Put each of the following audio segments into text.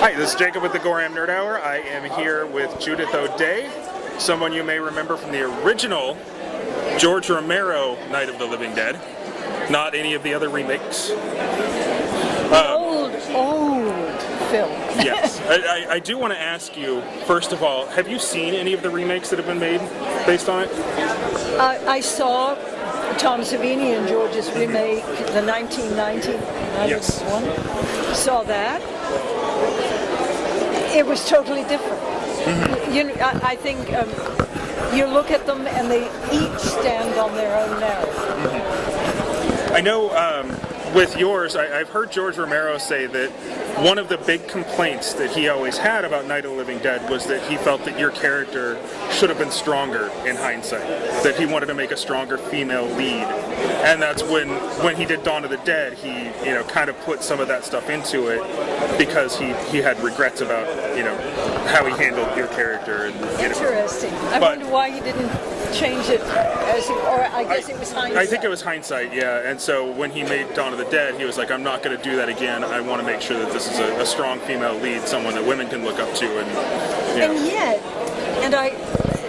Hi, this is Jacob with the Gorram Nerd Hour. I am here with Judith O'Dea, someone you may remember from the original George Romero Night of the Living Dead, not any of the other remakes. Old film. Yes. I do want to ask you, first of all, have you seen any of the remakes that have been made based on it? I saw Tom Savini and George's remake, the 1990 Yes. one. Saw that. It was totally different. You know, I think you look at them and they each stand on their own narrative. I know with yours, I've heard George Romero say that one of the big complaints that he always had about Night of the Living Dead was that he felt that your character should have been stronger in hindsight, that he wanted to make a stronger female lead. And that's when he did Dawn of the Dead, he kind of put some of that stuff into it because he had regrets about how he handled your character. And, Interesting. I wonder why he didn't change it, or I guess it was hindsight. I think it was hindsight, yeah. And so when he made Dawn of the Dead, he was like, I'm not going to do that again. I want to make sure that this is a strong female lead, someone that women can look up to. And yet,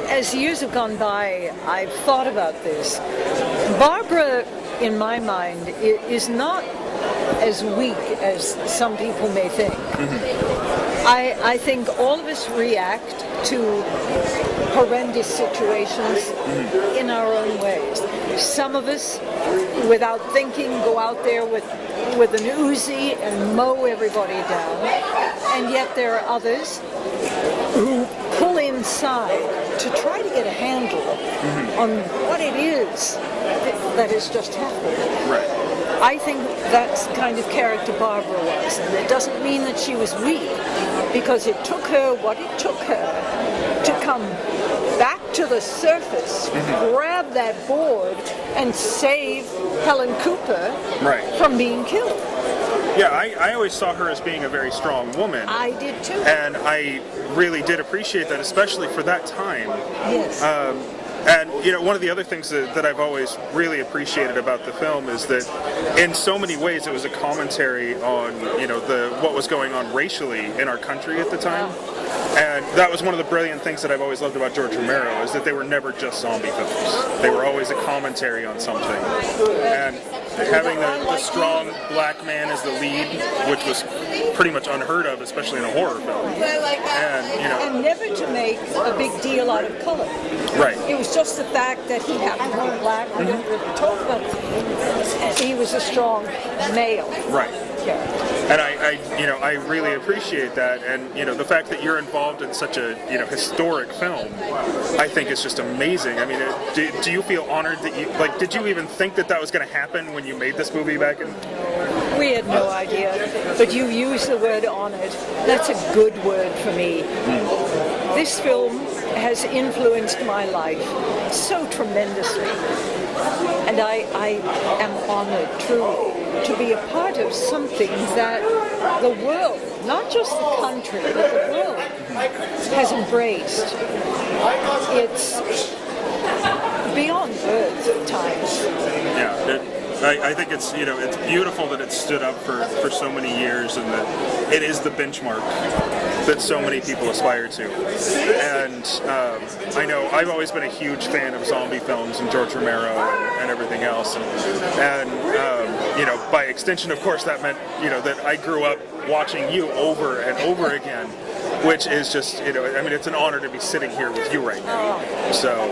as years have gone by, I've thought about this. Barbara, in my mind, is not as weak as some people may think. I think all of us react to horrendous situations in our own ways. Some of us, without thinking, go out there with an Uzi and mow everybody down. And yet there are others who pull inside to try to get a handle on what it is that has just happened. Right. I think that's the kind of character Barbara was, and it doesn't mean that she was weak, because it took her what it took her to come back to the surface, grab that board, and save Helen Cooper from being killed. Yeah, I always saw her as being a very strong woman. I did too. And I really did appreciate that, especially for that time. Yes. And one of the other things that I've always really appreciated about the film is that in so many ways it was a commentary on what was going on racially in our country at the time. And that was one of the brilliant things that I've always loved about George Romero, is that they were never just zombie films. They were always a commentary on something. And having the strong black man as the lead, which was pretty much unheard of, especially in a horror film. And never to make a big deal out of color. Right. It was just the fact that he happened to be black. We didn't really talk about it. And he was a strong male. Right. Character. And I really appreciate that, and the fact that you're involved in such a historic film, I think is just amazing. I mean, do you feel honored that did you even think that was going to happen when you made this movie back in? We had no idea, but you used the word honored. That's a good word for me. This film has influenced my life so tremendously, and I am honored, truly, to be a part of something that the world, not just the country, but the world has embraced. It's beyond words at times. Yeah, I think it's it's beautiful that it stood up for so many years, and that it is the benchmark that so many people aspire to. And I know I've always been a huge fan of zombie films and George Romero and everything else, and by extension, of course, that meant that I grew up watching you over and over again, which is just it's an honor to be sitting here with you right now. So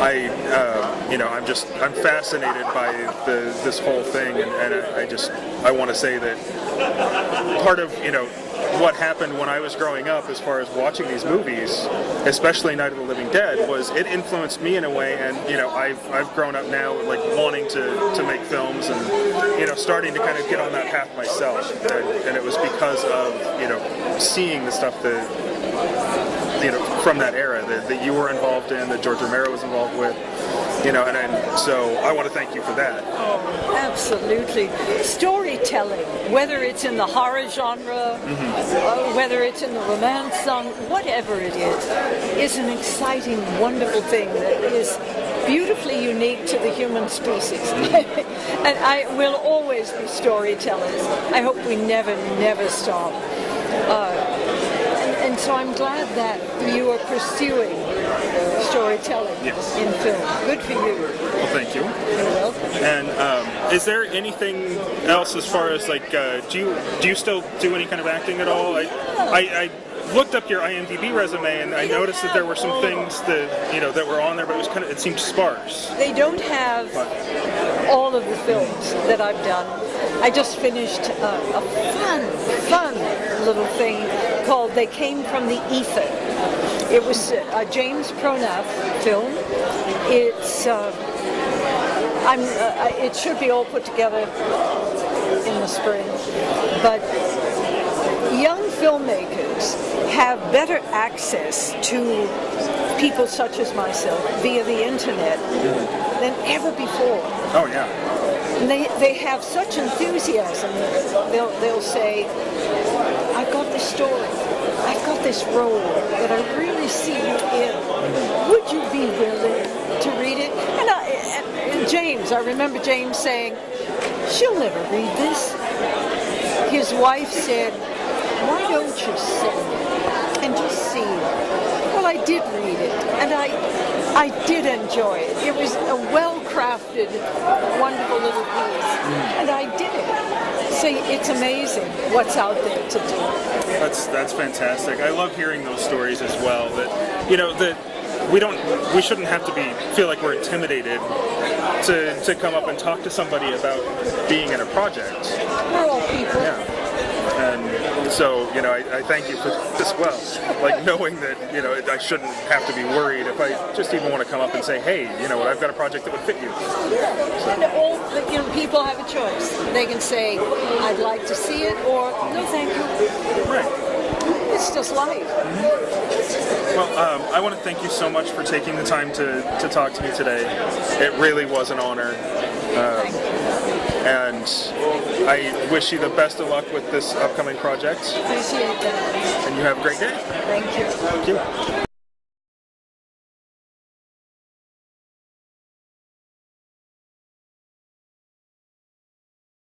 I'm fascinated by this whole thing, and I want to say that part of what happened when I was growing up, as far as watching these movies, especially Night of the Living Dead, was it influenced me in a way, and I've grown up now wanting to make films, and starting to kind of get on that path myself, and it was because of seeing the stuff that from that era that you were involved in, that George Romero was involved with, and so I want to thank you for that. Oh, absolutely. Storytelling, whether it's in the horror genre, whether it's in the romance song, whatever it is an exciting, wonderful thing that is beautifully unique to the human species. And I will always be storytellers. I hope we never stop. And so I'm glad that you are pursuing storytelling Yes. in film. Good for you. Well, thank you. You're welcome. And is there anything else as far as like, do you still do any kind of acting at all? I looked up your IMDb resume and I noticed that there were some things that that were on there, but it seemed sparse. They don't have all of the films that I've done. I just finished a fun little thing called They Came from the Ether. It was a James Pronath film. It's it should be all put together in the spring, but young filmmakers have better access to people such as myself via the internet than ever before. Oh yeah. And they have such enthusiasm. They'll say, I've got this story, I've got this role that I really see you in. Would you be willing to read it? And James, I remember James saying, she'll never read this. His wife said, why don't you sit and just see it? Well, I did read it, and I did enjoy it. It was a well-crafted, wonderful little piece, and I did it. So it's amazing what's out there to do. That's fantastic. I love hearing those stories as well. That that we shouldn't have to feel like we're intimidated to come up and talk to somebody about being in a project. We're all people. Yeah. And so, I thank you for this as well. Like knowing that, I shouldn't have to be worried if I just even want to come up and say, hey, I've got a project that would fit you. And all people have a choice. They can say, I'd like to see it, or no, thank you. Right. It's just life. Well, I want to thank you so much for taking the time to talk to me today. It really was an honor. Thank you. And I wish you the best of luck with this upcoming project. Appreciate that. And you have a great day. Thank you. Thank you.